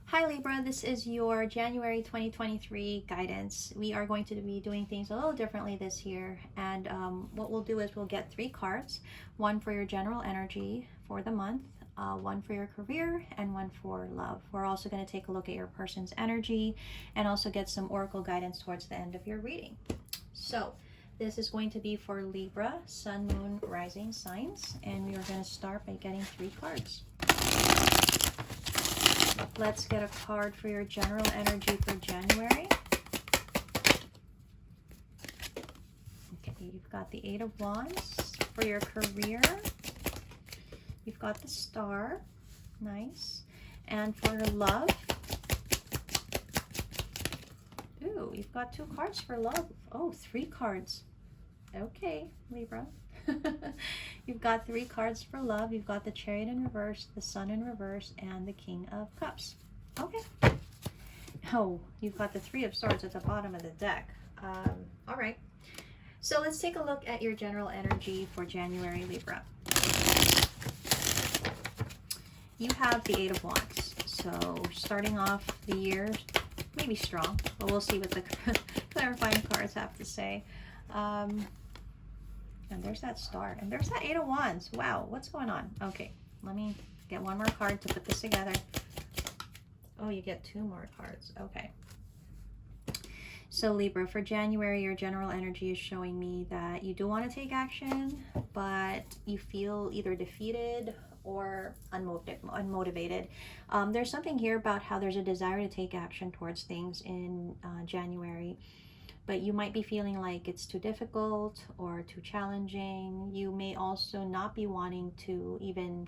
Hi Libra, this is your January 2023 guidance. We are going to be doing things a little differently this year, and what we'll do is we'll get 3 cards, one for your general energy for the month, one for your career, and one for love. We're also going to take a look at your person's energy and also get some oracle guidance towards the end of your reading. So this is going to be for Libra, Sun, Moon, Rising signs, and we are going to start by getting 3 cards. Let's get a card for your general energy for January. Okay, you've got the 8 of Wands. For your career, you've got the Star. Nice. And for your love, ooh, you've got 2 cards for love. Oh, 3 cards. Okay, Libra. You've got 3 cards for love. You've got the Chariot in reverse, the Sun in reverse, and the King of Cups. Okay. Oh, you've got the 3 of Swords at the bottom of the deck. All right. So let's take a look at your general energy for January, Libra. You have the 8 of Wands. So starting off the year, maybe strong, but we'll see what the clarifying cards have to say. And there's that Star. And there's that 8 of Wands. Wow, what's going on? Okay, let me get one more card to put this together. Oh, you get 2 more cards. Okay. So Libra, for January, your general energy is showing me that you do want to take action, but you feel either defeated or unmotivated. There's something here about how there's a desire to take action towards things in January. But you might be feeling like it's too difficult or too challenging. You may also not be wanting to even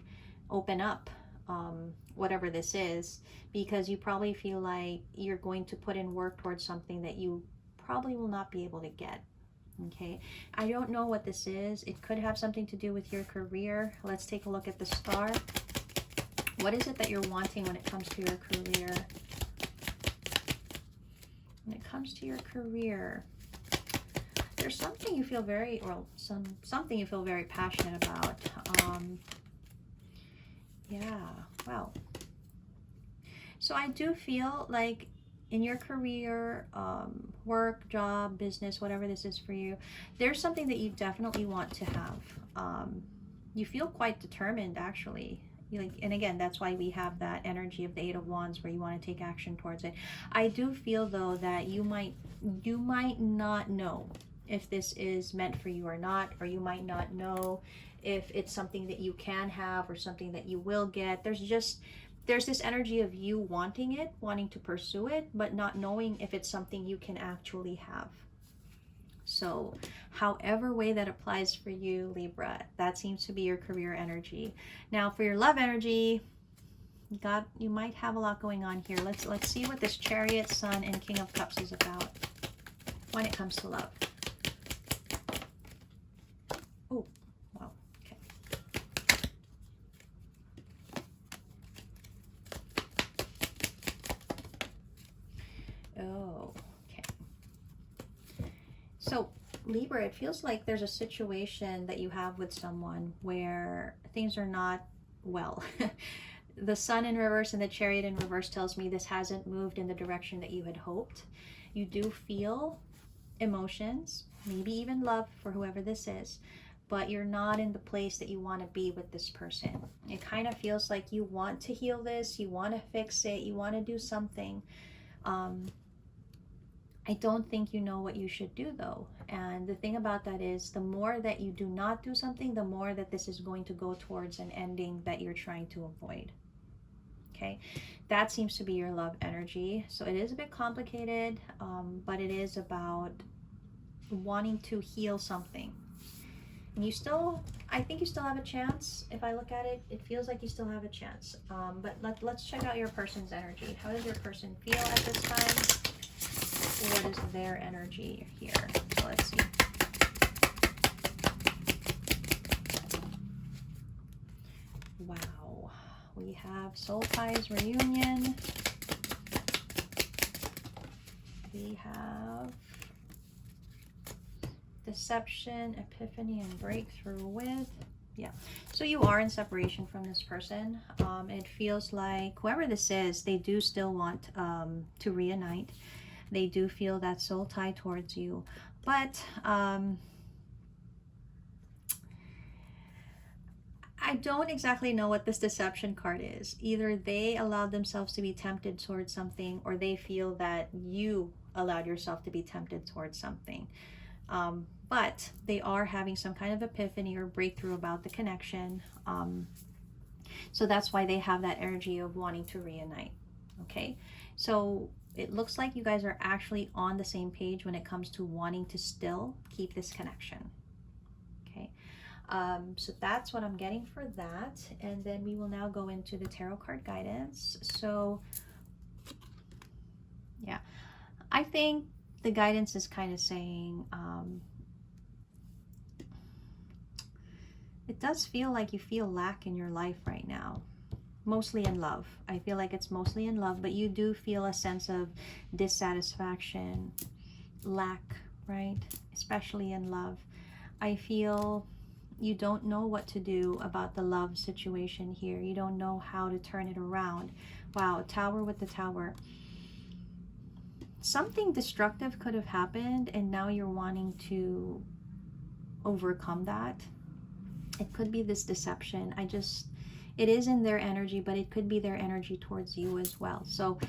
open up whatever this is, because you probably feel like you're going to put in work towards something that you probably will not be able to get. Okay, I don't know what this is. It could have something to do with your career. Let's take a look at the Star. What is it that you're wanting when it comes to your career? When it comes to your career, there's something you feel very, or something you feel very passionate about. Yeah, wow. So I do feel like in your career, work, job, business, whatever this is for you, there's something that you definitely want to have. You feel quite determined, actually. And again, that's why we have that energy of the 8 of Wands where you want to take action towards it. I do feel though that you might not know if this is meant for you or not, or you might not know if it's something that you can have or something that you will get. There's this energy of you wanting it, wanting to pursue it, but not knowing if it's something you can actually have. So however way that applies for you, Libra, that seems to be your career energy. Now for your love energy, you might have a lot going on here. Let's see what this Chariot, Sun, and King of Cups is about when it comes to love. Oh, wow, okay. Oh, okay. So Libra, it feels like there's a situation that you have with someone where things are not well. The Sun in reverse and the Chariot in reverse tells me this hasn't moved in the direction that you had hoped. You do feel emotions, maybe even love for whoever this is, but you're not in the place that you want to be with this person. It kind of feels like you want to heal this, you want to fix it, you want to do something. I don't think you know what you should do though. And the thing about that is the more that you do not do something, the more that this is going to go towards an ending that you're trying to avoid. Okay, that seems to be your love energy. So it is a bit complicated, but it is about wanting to heal something. And you still, I think you still have a chance. If I look at it, it feels like you still have a chance. But let's check out your person's energy. How does your person feel at this time? What is their energy here? So let's see. Wow. We have Soul Ties Reunion. We have Deception, Epiphany, and Breakthrough with. Yeah. So you are in separation from this person. It feels like whoever this is, they do still want to reunite. They do feel that soul tie towards you. But I don't exactly know what this deception card is. Either they allowed themselves to be tempted towards something, or they feel that you allowed yourself to be tempted towards something. But they are having some kind of epiphany or breakthrough about the connection. So that's why they have that energy of wanting to reunite. Okay, so it looks like you guys are actually on the same page when it comes to wanting to still keep this connection. Okay, so that's what I'm getting for that. And then we will now go into the tarot card guidance. So yeah, I think the guidance is kind of saying, it does feel like you feel lack in your life right now. Mostly in love. I feel like it's mostly in love, but you do feel a sense of dissatisfaction, lack, right? Especially in love. I feel you don't know what to do about the love situation here. You don't know how to turn it around. Wow, Tower with the Tower. Something destructive could have happened, and now you're wanting to overcome that. It could be this deception. It is in their energy, but it could be their energy towards you as well. So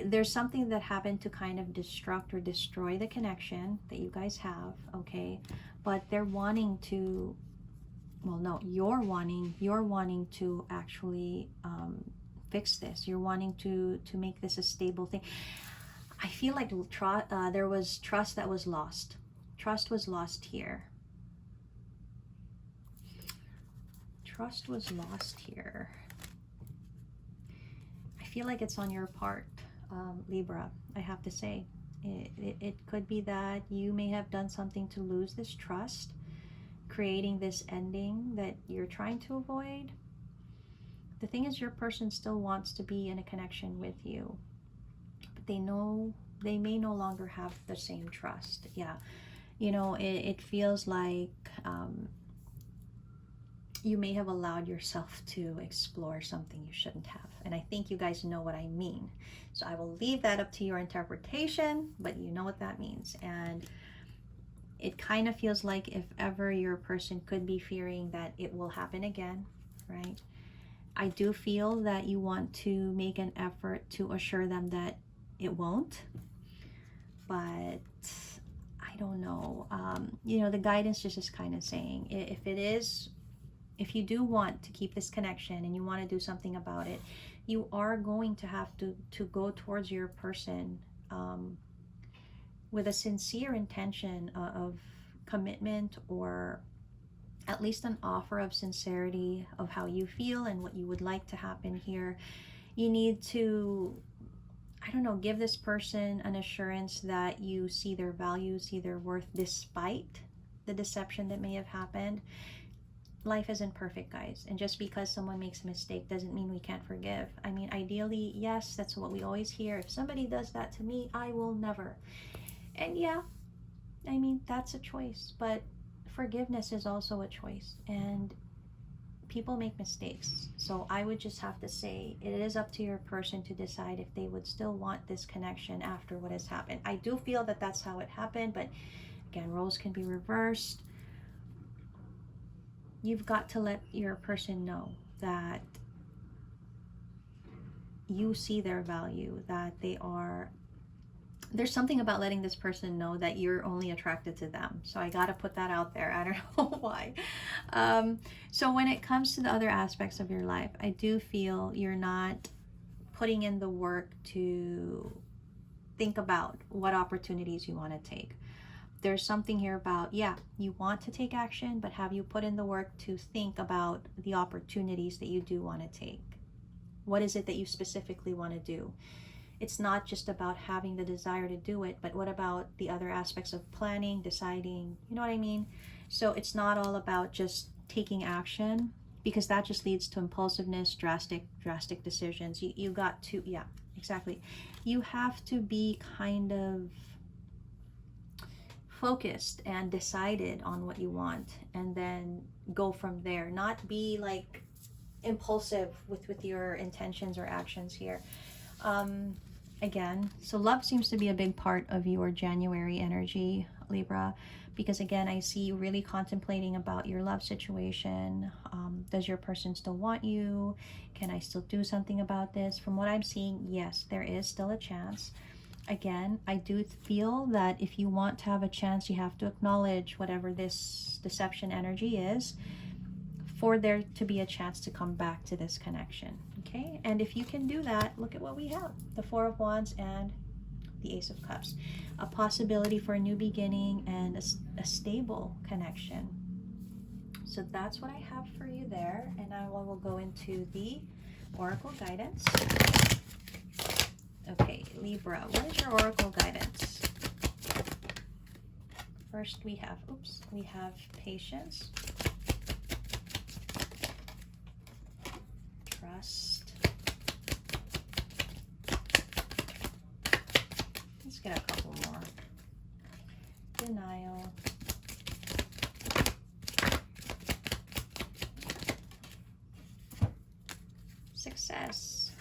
there's something that happened to kind of destruct or destroy the connection that you guys have, okay? But they're wanting to, well, no, you're wanting to actually fix this. You're wanting to make this a stable thing. I feel like there was trust that was lost. Trust was lost here. Trust was lost here. I feel like it's on your part, Libra, I have to say. It could be that you may have done something to lose this trust, creating this ending that you're trying to avoid. The thing is, your person still wants to be in a connection with you, but they know they may no longer have the same trust. Yeah, you know, it feels like you may have allowed yourself to explore something you shouldn't have. And I think you guys know what I mean. So I will leave that up to your interpretation, but you know what that means. And it kind of feels like if ever your person could be fearing that it will happen again, right? I do feel that you want to make an effort to assure them that it won't. But I don't know. You know, the guidance just is kind of saying, if you do want to keep this connection and you want to do something about it, you are going to have to go towards your person with a sincere intention of commitment, or at least an offer of sincerity of how you feel and what you would like to happen here. You need to, I don't know, give this person an assurance that you see their value, see their worth, despite the deception that may have happened. Life isn't perfect, guys, and just because someone makes a mistake doesn't mean we can't forgive. I mean, ideally, yes, that's what we always hear. If somebody does that to me, I will never. And yeah, I mean, that's a choice, but forgiveness is also a choice, and people make mistakes. So I would just have to say, it is up to your person to decide if they would still want this connection after what has happened. I do feel that that's how it happened, but again, roles can be reversed. You've got to let your person know that you see their value, that there's something about letting this person know that you're only attracted to them. So I got to put that out there. I don't know why. So when it comes to the other aspects of your life, I do feel you're not putting in the work to think about what opportunities you want to take. There's something here about, yeah, you want to take action, but have you put in the work to think about the opportunities that you do want to take? What is it that you specifically want to do? It's not just about having the desire to do it, but what about the other aspects of planning, deciding, you know what I mean? So it's not all about just taking action, because that just leads to impulsiveness, drastic decisions. You got to, yeah, exactly. You have to be kind of focused and decided on what you want, and then go from there, not be like impulsive with your intentions or actions here. Again, so love seems to be a big part of your January energy, Libra, because again, I see you really contemplating about your love situation. Does your person still want you? Can I still do something about this? From what I'm seeing, yes, there is still a chance. Again, I do feel that if you want to have a chance, you have to acknowledge whatever this deception energy is for there to be a chance to come back to this connection. Okay, and if you can do that, look at what we have: the Four of Wands and the Ace of Cups. A possibility for a new beginning and a stable connection. So that's what I have for you there, and I will go into the Oracle guidance. Okay, Libra, what is your Oracle guidance? First we have, we have patience, trust. Let's get a couple more. Denial. Success.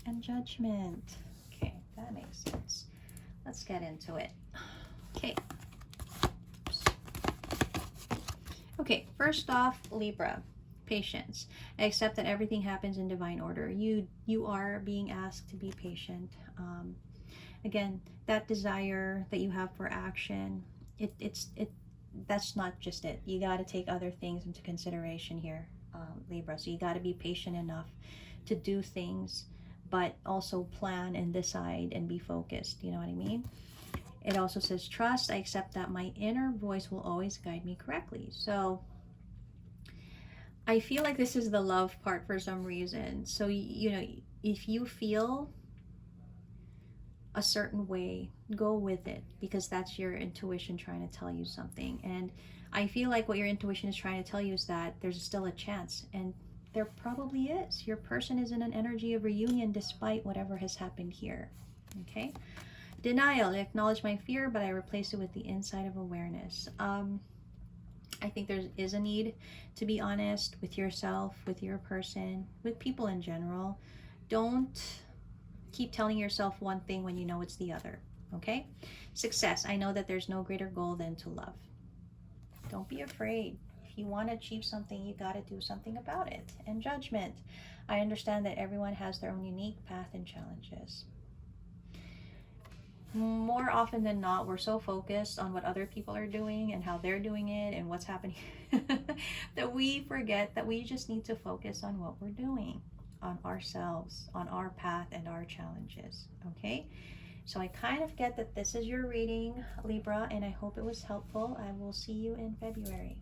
And judgment. Okay, that makes sense. Let's get into it. Okay. Okay, first off, Libra, patience. I accept that everything happens in divine order. You are being asked to be patient. Again, that desire that you have for action, that's not just it. You got to take other things into consideration here, Libra. So you got to be patient enough to do things, but also plan and decide and be focused. You know what I mean? It also says trust. I accept that my inner voice will always guide me correctly. So I feel like this is the love part for some reason. So, you know, if you feel a certain way, go with it, because that's your intuition trying to tell you something. And I feel like what your intuition is trying to tell you is that there's still a chance, and there probably is. Your person is in an energy of reunion despite whatever has happened here. Okay? Denial. I acknowledge my fear, but I replace it with the insight of awareness. I think there is a need to be honest with yourself, with your person, with people in general. Don't keep telling yourself one thing when you know it's the other. Okay? Success. I know that there's no greater goal than to love. Don't be afraid. If you want to achieve something, you got to do something about it. And judgment. I understand that everyone has their own unique path and challenges. More often than not, we're so focused on what other people are doing and how they're doing it and what's happening that we forget that we just need to focus on what we're doing, on ourselves, on our path and our challenges. Okay? So I kind of get that this is your reading, Libra, and I hope it was helpful. I will see you in February.